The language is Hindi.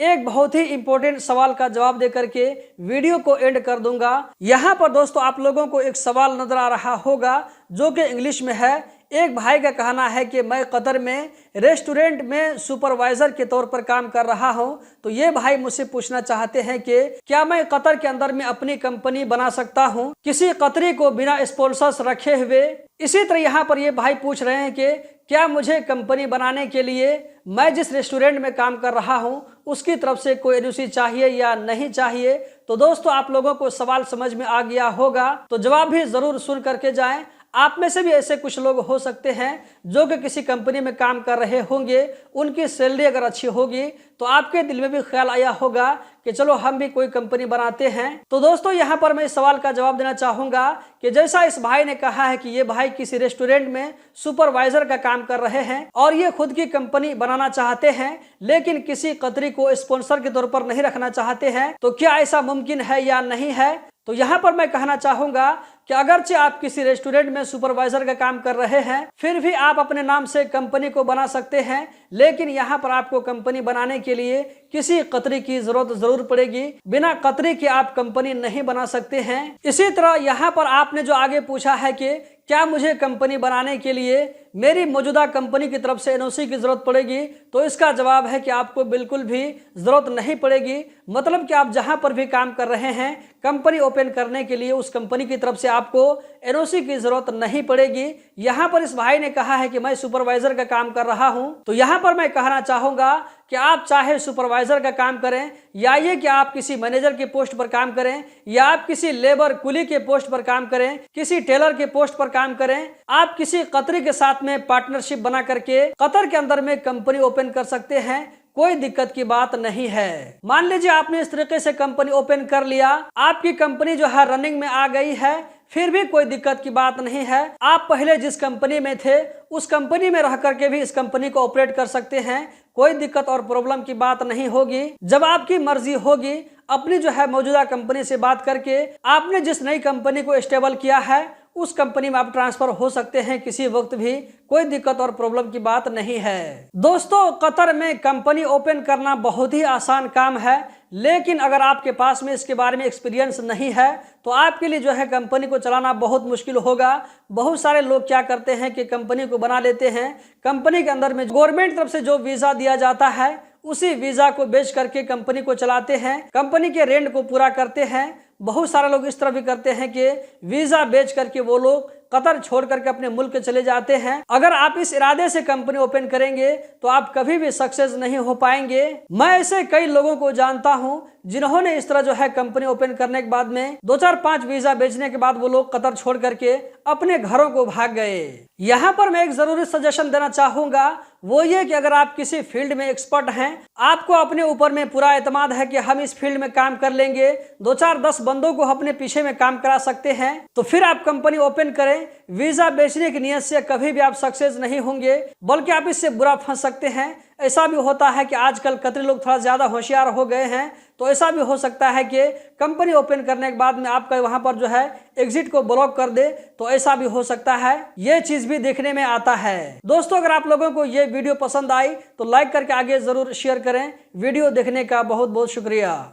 एक बहुत ही इंपॉर्टेंट सवाल का जवाब दे करके वीडियो को एंड कर दूंगा। यहाँ पर दोस्तों आप लोगों को एक सवाल नजर आ रहा होगा जो कि इंग्लिश में है। एक भाई का कहना है कि मैं कतर में रेस्टोरेंट में सुपरवाइजर के तौर पर काम कर रहा हूं। तो ये भाई मुझसे पूछना चाहते हैं कि क्या मैं कतर के अंदर में अपनी कंपनी बना सकता हूं किसी कतरी को बिना स्पॉन्सर्स रखे हुए। इसी तरह यहाँ पर ये भाई पूछ रहे हैं कि क्या मुझे कंपनी बनाने के लिए मैं जिस रेस्टोरेंट में काम कर रहा हूं उसकी तरफ से कोई एनओसी चाहिए या नहीं चाहिए। तो दोस्तों आप लोगों को सवाल समझ में आ गया होगा, तो जवाब भी जरूर सुन करके जाएं। आप में से भी ऐसे कुछ लोग हो सकते हैं जो कि किसी कंपनी में काम कर रहे होंगे, उनकी सैलरी अगर अच्छी होगी तो आपके दिल में भी ख्याल आया होगा कि चलो हम भी कोई कंपनी बनाते हैं। तो दोस्तों यहाँ पर मैं इस सवाल का जवाब देना चाहूंगा कि जैसा इस भाई ने कहा है कि ये भाई किसी रेस्टोरेंट में सुपरवाइजर का काम कर रहे हैं और ये खुद की कंपनी बनाना चाहते हैं लेकिन किसी कतरी को स्पॉन्सर के तौर पर नहीं रखना चाहते हैं, तो क्या ऐसा मुमकिन है या नहीं है। तो यहाँ पर मैं कहना चाहूंगा कि अगरचे आप किसी रेस्टोरेंट में सुपरवाइजर का काम कर रहे हैं फिर भी आप अपने नाम से कंपनी को बना सकते हैं, लेकिन यहाँ पर आपको कंपनी बनाने के लिए किसी कतरी की जरूरत जरूर पड़ेगी। बिना कतरी के आप कंपनी नहीं बना सकते हैं। इसी तरह यहाँ पर आपने जो आगे पूछा है कि क्या मुझे कंपनी बनाने के लिए मेरी मौजूदा कंपनी की तरफ से एनओसी की जरूरत पड़ेगी, तो इसका जवाब है कि आपको बिल्कुल भी जरूरत नहीं पड़ेगी। मतलब कि आप जहां पर भी काम कर रहे हैं कंपनी ओपन करने के लिए उस कंपनी की तरफ से आपको एनओसी की जरूरत नहीं पड़ेगी। यहाँ पर इस भाई ने कहा है कि मैं सुपरवाइजर का काम कर रहा हूं, तो यहाँ पर मैं कहना चाहूंगा कि आप चाहे सुपरवाइजर का काम करें या ये कि आप किसी मैनेजर के पोस्ट पर काम करें या आप किसी लेबर कुली के पोस्ट पर काम करें, किसी टेलर के पोस्ट पर काम करें, आप किसी कतरी के साथ में पार्टनरशिप बना करके कतर के अंदर में कंपनी ओपन कर सकते हैं। कोई दिक्कत की बात नहीं है। मान लीजिए आपने इस तरीके से कंपनी ओपन कर लिया, आपकी कंपनी जो है रनिंग में आ गई है, फिर भी कोई दिक्कत की बात नहीं है। आप पहले जिस कंपनी में थे उस कंपनी में रह करके भी इस कंपनी को ऑपरेट कर सकते हैं। कोई दिक्कत और प्रॉब्लम की बात नहीं होगी। जब आपकी मर्जी होगी अपनी जो है मौजूदा कंपनी से बात करके आपने जिस नई कंपनी को स्टेबल किया है उस कंपनी में आप ट्रांसफर हो सकते हैं किसी वक्त भी। कोई दिक्कत और प्रॉब्लम की बात नहीं है। दोस्तों कतर में कंपनी ओपन करना बहुत ही आसान काम है, लेकिन अगर आपके पास में इसके बारे में एक्सपीरियंस नहीं है तो आपके लिए जो है कंपनी को चलाना बहुत मुश्किल होगा। बहुत सारे लोग क्या करते हैं कि कंपनी को बना लेते हैं, कंपनी के अंदर में गवर्नमेंट तरफ से जो वीजा दिया जाता है उसी वीजा को बेच करके कंपनी को चलाते हैं, कंपनी के रेंट को पूरा करते हैं। बहुत सारे लोग इस तरह भी करते हैं कि वीजा बेच करके वो लोग कतर छोड़ करके अपने मुल्क चले जाते हैं। अगर आप इस इरादे से कंपनी ओपन करेंगे तो आप कभी भी सक्सेस नहीं हो पाएंगे। मैं ऐसे कई लोगों को जानता हूं जिन्होंने इस तरह जो है कंपनी ओपन करने के बाद में 2-4-5 वीजा बेचने के बाद वो लोग कतर छोड़ करके अपने घरों को भाग गए। यहाँ पर मैं एक जरूरी सजेशन देना चाहूंगा, वो ये कि अगर आप किसी फील्ड में एक्सपर्ट हैं, आपको अपने ऊपर में पूरा एतमाद है कि हम इस फील्ड में काम कर लेंगे, 2-4-10 बंदों को अपने पीछे में काम करा सकते हैं, तो फिर आप कंपनी ओपन करें। वीजा बेचने की नियत से कभी भी आप सक्सेस नहीं होंगे, बल्कि आप इससे बुरा फंस सकते हैं। ऐसा भी होता है कि आजकल कतरी लोग थोड़ा ज्यादा होशियार हो गए हैं, तो ऐसा भी हो सकता है कि कंपनी ओपन करने के बाद में आपका वहां पर जो है एग्जिट को ब्लॉक कर दे, तो ऐसा भी हो सकता है। ये चीज भी देखने में आता है। दोस्तों अगर आप लोगों को ये वीडियो पसंद आई तो लाइक करके आगे जरूर शेयर करें। वीडियो देखने का बहुत बहुत शुक्रिया।